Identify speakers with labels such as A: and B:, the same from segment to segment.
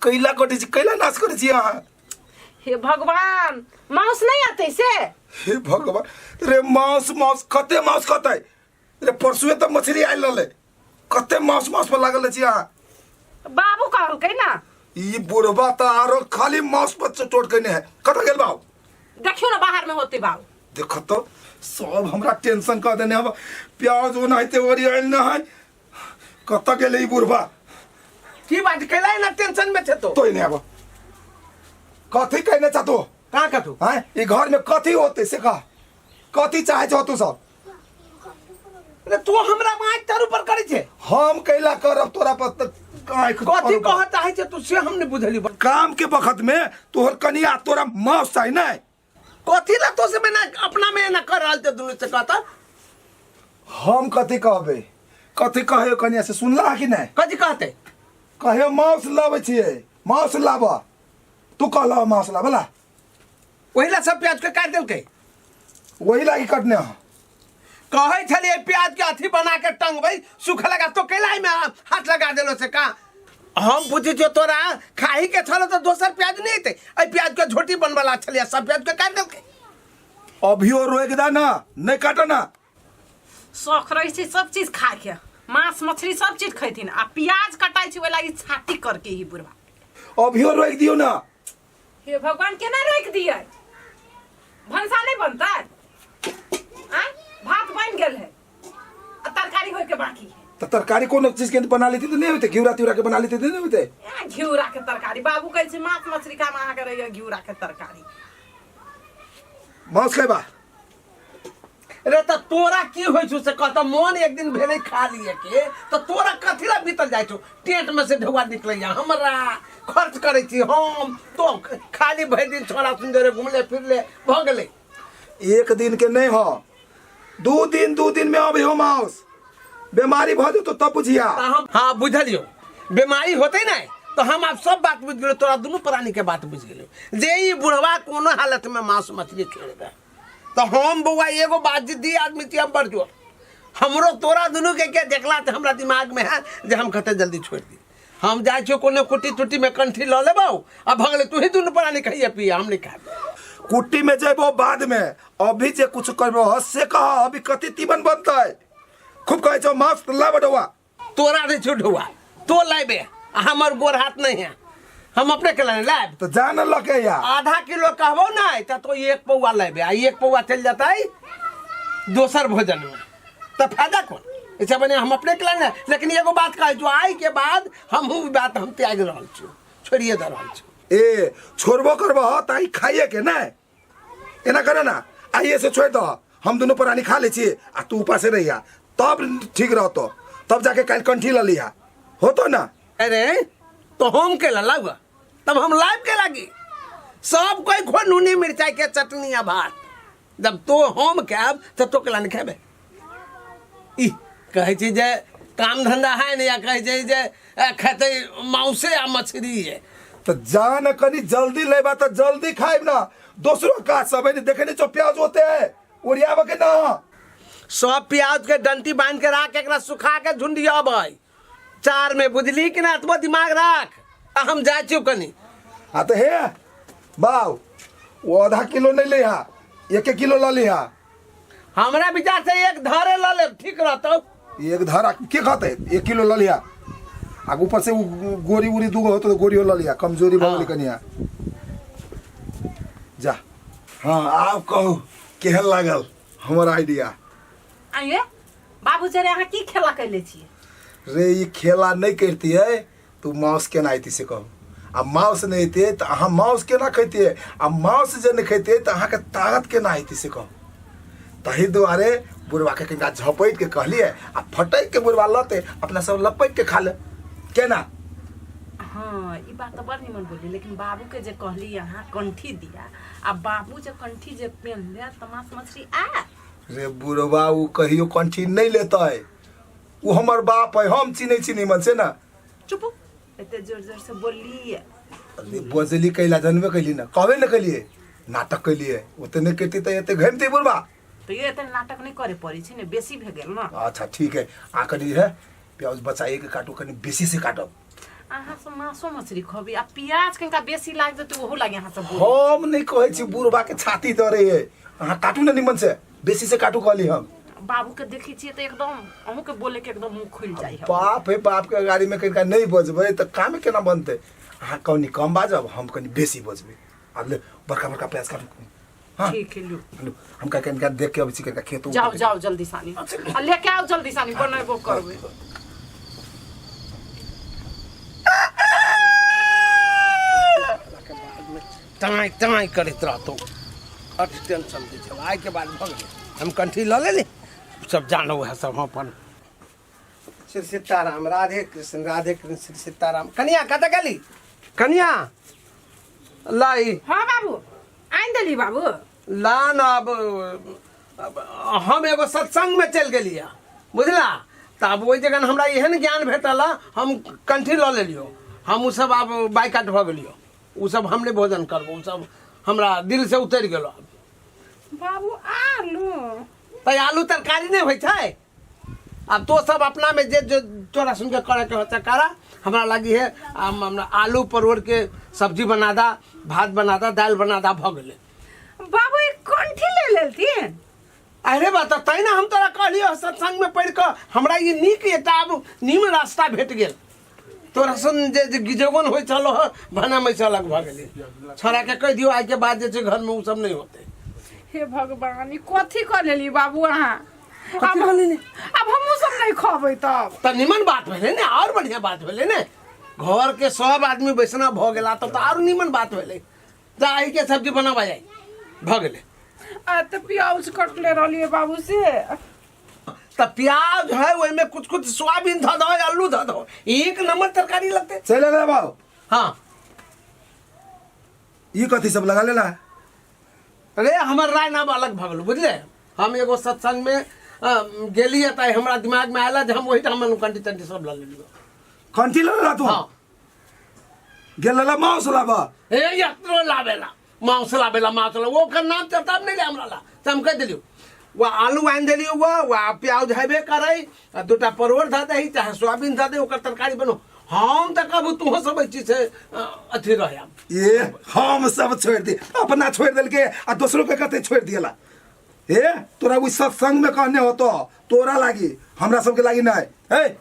A: कैला कटे छी कैला नाश करे छी अहाँ
B: हे भगवान मांस नहीं आते से
A: हे भगवान रे मांस कते मांस कते रे परसुए त मछली आइल रहले कते मांस पर लागल छी अहाँ
B: बाबू कहल के ना
A: ई बुढ़वा त आरो खाली मांस पर चोट कने है कत गेल बाबू
B: देखियो ना बाहर में होते बाबू
A: देखो तो सब हमरा टेंशन कर देने अब प्याज ओनाइते ओरी आइल न है कत गेल ई बुढ़वा
C: की बात कैला ना टेंशन में छे तो
A: नहीं अब कथी कहने चाहतो
C: का कथू
A: हैं ई घर में कथी होते से का कथी चाहे छ तू सब
C: रे तू हमरा माय तार ऊपर करे छे
A: हम कैला करब तोरा पर
C: कथी कहत है छे तू से हम नहीं बुझली
A: काम के वक्त में तोहर कनिया तोरा मांस चाहि नहीं
C: कथी ला तो से मैं ना अपना में ना कर रहल ते दुनु से कहता
A: हम कथी कहबे कथी कहे कनिया से सुनला कि नहीं
C: कथी कहते
A: कहे मांस लावे छिए मांस लाबा तू कहला मांस लाबला
C: ओहिला सब प्याज के काट देल के
A: वही लागी कटने
C: कहे छलिए प्याज के अथी बना के टंगबै सुख लगा तो कैला में हाथ लगा देलो से का हम पूछी जो तोरा खाही के छलो तो दोसर प्याज नहीं थे ए प्याज के झोटी बनवाला छलिए सब प्याज के काट देल के
A: अभियो रोक दा ना नहीं काटो ना
B: शौक रही छै सब चीज खाए के मांस मछली सब चीज खैथिन आ प्याज कटाई छै ओइ लागी छाती करके ही बुढ़वा
A: अभियो रोक दियो ना
B: हे भगवान केना रोक दिए भंसा नहीं बनता आ भात बन गेल है आ तरकारी होय के बाकी है
A: तो तरकारी कोनो चीज के बना लेती तो नहीं होते घिउरा तिउरा के बना लेती तो नहीं होते
B: घिउरा के तरकारी बाबू कहै छै मांस मछली का अहाँ के रहिए घिउरा के तरकारी
A: मांस खेबा
C: रे तो तोरा की होय छु से कहता मन एक दिन भेले खा लिए के तो तोरा कथिला बीतल जाय छु टेंट में से ढौआ निकलैया हमरा खर्च करे छी हम तो खाली भर दिन छोरा सुंदर घुमले फिरले भ गेले
A: एक दिन के नहीं हो दो दिन में अभी हो मांस बीमारी भ तो तब बुझिया
C: हम हाँ बुझलियो बीमारी होते ना तो हम आप सब बात बुझ गेलो तोरा दोनों प्राणी के बात बुझ गेलो जे ई बुढ़वा कोनो हालत में मांस मछली छोड़ दे तो हम बउआ एगो बात जिद्दी आदमी थी हम बढ़ जो हमरो तोरा दोनों के देखला तो हमरा दिमाग में है जे हम कहते जल्दी छोड़ दी हम जाय छो कोनो कुट्टी टुट्टी में कंठी ल लेबो अब भगले तू ही दोनों प्राणी कहिए पिए हम नहीं खाबे
A: कुट्टी में जेबो बाद में अभी जे कुछ करबो हसे कह अभी कति तीमन बनतै खूब कहे छो मांस ला बडवा
C: तोरा रे छुटवा तो लाइबे हमर गोर हाथ नहीं है हम अपने के लाने लाइब
A: तो जान लके या
C: आधा किलो कहबो ना तो एक पौवा लाइबे आ एक पौवा चल जाता है दोसर भोजन में तो फायदा कौन ऐसा बने हम अपने के लाने लेकिन एगो बात कहे जो आई के बाद हम बात हम त्याग रहल छु छोड़िए द रहल छु
A: ए छोड़बो करबो ताई खाइए के ना एना करे ना आइए से छोड़ दो हम दोनों प्राणी खा ले छी आ तू ऊपर से रहिया तब ठीक रहतो तब जाके कल कंठी ल लिया होतो ना
C: अरे तो हम के लागा तब हम लाइव के लागी सब कोई खो नूनी मिर्चाई के चटनी आ भात जब तो हम खाब तो के लाने खेबे ई कहे छी जे काम धंधा है ने या कहे छी जे खेते मांसे आ मछली है
A: तो जान कनी जल्दी लेबा तो जल्दी खाइब ना दूसरों का सब ने देखे नहीं जो प्याज होते हैं ओरियावा के ना
C: सब प्याज के डंटी बांध के राख एकरा सुखा के झुंडिया भाई चार में बुझली कि ना तो दिमाग राख हम जा छी कनी
A: हाँ तो है बाव वो आधा किलो नहीं ले 1 किलो ला लिया
C: हमरा विचार से एक धारे ला ले ठीक रहतो
A: एक धारा के खाते 1 किलो ला लिया आ ऊपर से गोरी उरी दूगो हो तो गोरी ला लिया कमजोरी भगली कनिया जा हाँ आप कहो केहन लागल हमर आइडिया
B: आइए बाबू जरे अहाँ की खेला कैले छिए
A: रे ये खेला नहीं करती है तू मांस केना आती से कहो आ मांस नहीं थे तो अहाँ मांस केना खैती है आ मांस जे नहीं खैती तो अहाँ के ताकत केना आती से कहो तही दुआरे बुढ़वा के कनिका झपैट के कहलिए आ फटैक के बुढ़वा लते अपना सब लपैट के खा ले केना
B: हाँ ई बात तो बड़ निमन बोली लेकिन बाबू के जे कहली यहाँ कंठी दिया आ बाबू जे कंठी जे पेन ले तो मांस मछली आ
A: रे बुढ़वा वो कहियो कंठी नहीं लेता है वो हमार बाप है हम चिन्ह छी निमन से ना
B: चुप एते जोर जोर से बोली
A: अरे बजली कैला जनबे कैली ना कहबे न कैलिए नाटक कैलिए ओतने करती तो एते घमती बुढ़वा
B: तो ये एते नाटक नहीं करे पड़ी छी ने बेसी भ गेल ना
A: अच्छा ठीक है आ कनी है प्याज बचाइए के काटो कनी बेसी से काटो
B: अहाँ से मासो मछली खबी आ प्याज कनिका बेसी लाग जते ओहो लागे अहाँ से बोल
A: हम नहीं कहै छी बुढ़बा के छाती दरे है अहाँ काटू ना निमन से बेसी से काटू कहली हम
B: बाबू के देखी छिए त एकदम अहू के बोले के एकदम मुंह खुल जाई है
A: बाप है बाप के गाड़ी में कनिका नहीं बजबै त काम केना बनते अहाँ कनी कम बाजब हम कनी बेसी बजबै अब ले बड़का बड़का प्याज काटू हाँ
B: ठीक है लो
A: हम का कनिका देख के अब छी कनिका खेत
B: जाओ जाओ जल्दी सानी आ लेके आओ जल्दी सानी बनैबो करबै
C: टमाई टमाई करैत रहतौ अट टेंशन दै छल आइ के बाद भऽ गेलै हम कंठी लऽ लेली सब जानो है सब हम अपन श्री सीताराम राधे कृष्ण श्री सीताराम कनिया कतऽ गेली कनिया लाई
B: हां बाबू आइन देली बाबू
C: ला न अब हम एगो सत्संग में चल गेलिए बुझला तब ओहि जगह हमरा एहन ज्ञान भेटल हम कंठी लऽ लेलियो हम उ सब आब बाइकाट भऽ गेलियो उ सब हम नहीं भोजन करबो उ सब हमरा दिल से उतर गेलो
B: बाबू आलू
C: तो आलू तरकारी नहीं होइ छै अब तो सब अपना में जे तोरा सुन के करे के होता करा हमरा लगी है हमरा आलू परवल के सब्जी बना दा भात बना दा दाल बना दा भऽ गेलै
B: बाबू एक कंठी ले लेलथिन
C: अरे बात तै ना हम तोरा कहलियो सत्संग में पढ़ के हमरा ये नीक एकटा अब नीम रास्ता भेट गेल तोरा सुन जे गिजोगन होइ छलो भाना में से अलग भऽ गेलै छोरा के कह दियो आइ के बाद जे घर में उ सब नहीं होते
B: हे भगवान ई कथी कर लेली बाबू अहाँ
C: कथी कर लेली
B: अब हमहू सब नहीं खबै तब
C: त निमन बात भेलै ने और बढ़िया बात भेलै ने घर के सब आदमी बैसना भऽ गेला तब तो और निमन बात भेलै जा आइ के सब्जी बनावा जाई भऽ गेलै
B: आ त प्याज कटले रहलिए बाबू से
C: त प्याज है ओइ में कुछ कुछ सोयाबीन ध दो आलू ध दो एक नंबर तरकारी लगते
A: चले रे बाबू
C: हाँ
A: ये कथी सब लगा लेला
C: अरे हमर राय नाम अलग भऽ गेलो बुझले हम एगो सत्संग में गेलिए त हमरा दिमाग में आयला जे हम ओहि ठाम कंटी तंटी सब लऽ लेलियो
A: कंठी लेला तू
C: हाँ
A: गेलला मांस लाबा
C: ए यत्रो लावेला मांस लावेला वो का नाम चलता नहीं ले हमरा ला हम कह दिलियो वो आलू आइन दिलियो वो प्याज हेबे करे दूटा परवल ध दही चाहे सोयाबीन ध दे ओकर तरकारी बनो हम त कहबू तू सब चीज से अथी रहया
A: ये हम सब छोड़ दे अपना छोड़ देल के आ दूसरों के कते छोड़ दियला ए तोरा उ सत्संग में कहने हो तो तोरा लागी हमरा सब के लागी नहीं ए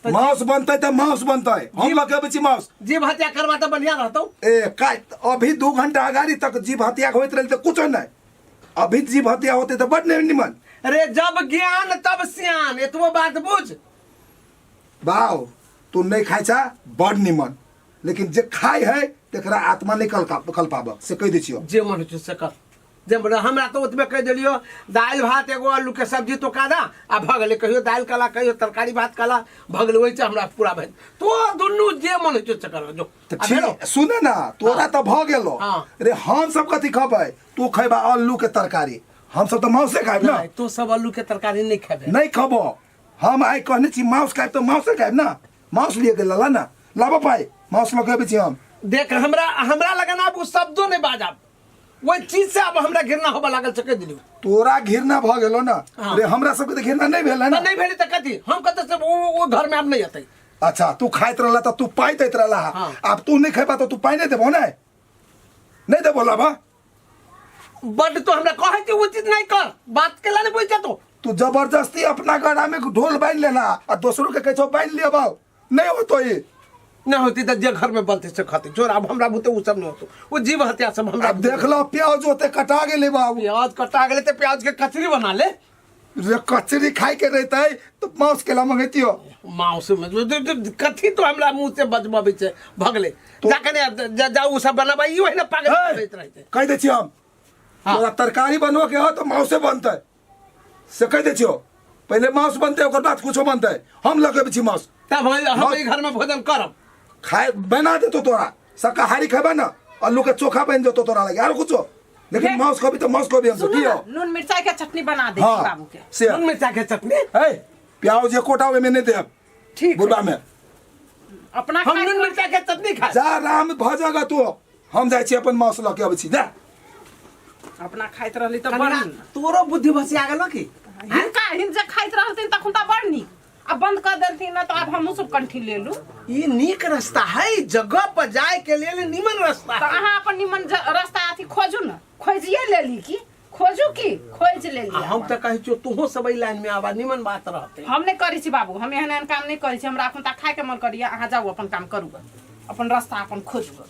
A: मांस बनते त मांस बनते हम लगे बची मांस
C: जीव हत्या करवा त बढ़िया रहतौ
A: ए का अभी 2 घंटा आगाड़ी तक जीव हत्या होइत रहल त कुछ नहीं अभी जीव हत्या होते त बड नहीं निमन
C: अरे जब ज्ञान तब सियान एतबो बात बुझ
A: बाव तू नहीं खाई छा बड निमन लेकिन जे खाई है तेकरा आत्मा नहीं कल पाब से कह दै छियो
C: जे मन से कर जे हमरा तो ओतबे कह दिलियो दाल भात एगो आलू के सब्जी तो कादा आ भऽ गेलै कहियो दाल कला कहियो तरकारी भात कला भऽ गेलै ओइ से हमरा पूरा भेल तो दुनू जे मन से कर जो
A: ठीक सुने ना तोरा त भ गेलो
C: हाँ।
A: रे हम सब कथी खबै तू खैबा आलू के तरकारी हम सब त मांस खाइब ना
C: नहीं, तो सब आलू के तरकारी नहीं खेबे
A: नहीं खबो हम आई कहने छी मांस खाइब तो मांस खाइब ना मांस लिए के लला ना लाबो पाई मांस लगाबे छी हम
C: देख हमरा लगन अब उस शब्दों नहीं बाजब वो चीज से अब हमरा घृणा होबा लागल से कह दिलियो
A: तोरा घृणा भ गेलो ना
C: हाँ।
A: रे हमरा सब के घृणा नहीं भेल है ना
C: नहीं भेली त कथी हम कत से वो घर में अब नहीं आते
A: अच्छा तू खाइत रहला त तू पाई दैत रहला
C: हाँ।
A: अब तू नहीं खैबा तो तू पाई नहीं देबो ना नहीं देबो लाबा
C: बड तो हमरा कहे कि वो चीज नहीं कर बात के लाने पूछा
A: तू जबरदस्ती अपना गड़ा में ढोल बांध लेना और दूसरों के कैसे बांध लिया बाबू नहीं हो तो ये
C: न होती तो जे घर में बनते से खाते छोड़ अब हमरा बुते वो सब नहीं होतो वो जीव हत्या सब हमरा
A: अब देख लो प्याज होते कटा गेले बाबू
C: प्याज कटा गेले तो प्याज के कचरी बना ले
A: रे कचरी खाई के रहता है तो मांस केला मंगेती हो
C: मांस में कथी तो हमरा मुंह से बजबे छे भगले जाके जाऊ सब बनाबाई वही ना पागल करैत रहते
A: कह दे छी हम
C: हाँ।
A: तोरा तरकारी बनवा के हो तो मांस बनते से कह दे छियो पहले मांस बनते ओकर बाद कुछो बनते हम लगे छी मांस
C: तब हम ई घर में भोजन करब
A: खाए बना दे तो तोरा शाकाहारी खाबा ना आलू के चोखा बन जो तो तोरा लगे और कुछो लेकिन मांस को भी तो मांस को भी हम सब दियो
B: नून मिर्चाई के चटनी बना दे
A: हाँ
B: बाबू के
A: से
C: नून मिर्चा के चटनी
A: ए प्याज जे कोटा में नहीं दे
B: ठीक
A: बुढ़वा में
B: अपना
C: हम
B: खाए
C: नून मिर्चा के चटनी खा
A: जा राम भजगा तू हम जाय छी अपन मांस लके आबै छी जा
B: अपना खाइत रहली तो बड़
C: तोरो बुद्धि भसिया गेलो की
B: हिनका हिन जे खाइत रहलथिन तखन त बड़ नीक अब बंद कर देती ना तो अब हम सब कंठी ले लू।
C: ये नीक रास्ता है, जगह पर जाए के लिए निमन रास्ता
B: तो
C: है।
B: अहाँ अपन निमन रास्ता अथी खोजू ना, खोजिए ले ली की खोजू की खोज ले ली।
C: हम तो कहे छो तुहो सब लाइन में आवा, निमन बात रहते।
B: हम नहीं करी छी बाबू, हम एहन एहन काम नहीं करी छी। हमरा अपन ता खाए के मन करिए, अहाँ जाऊ अपन काम करू, अपन रास्ता अपन खोजू।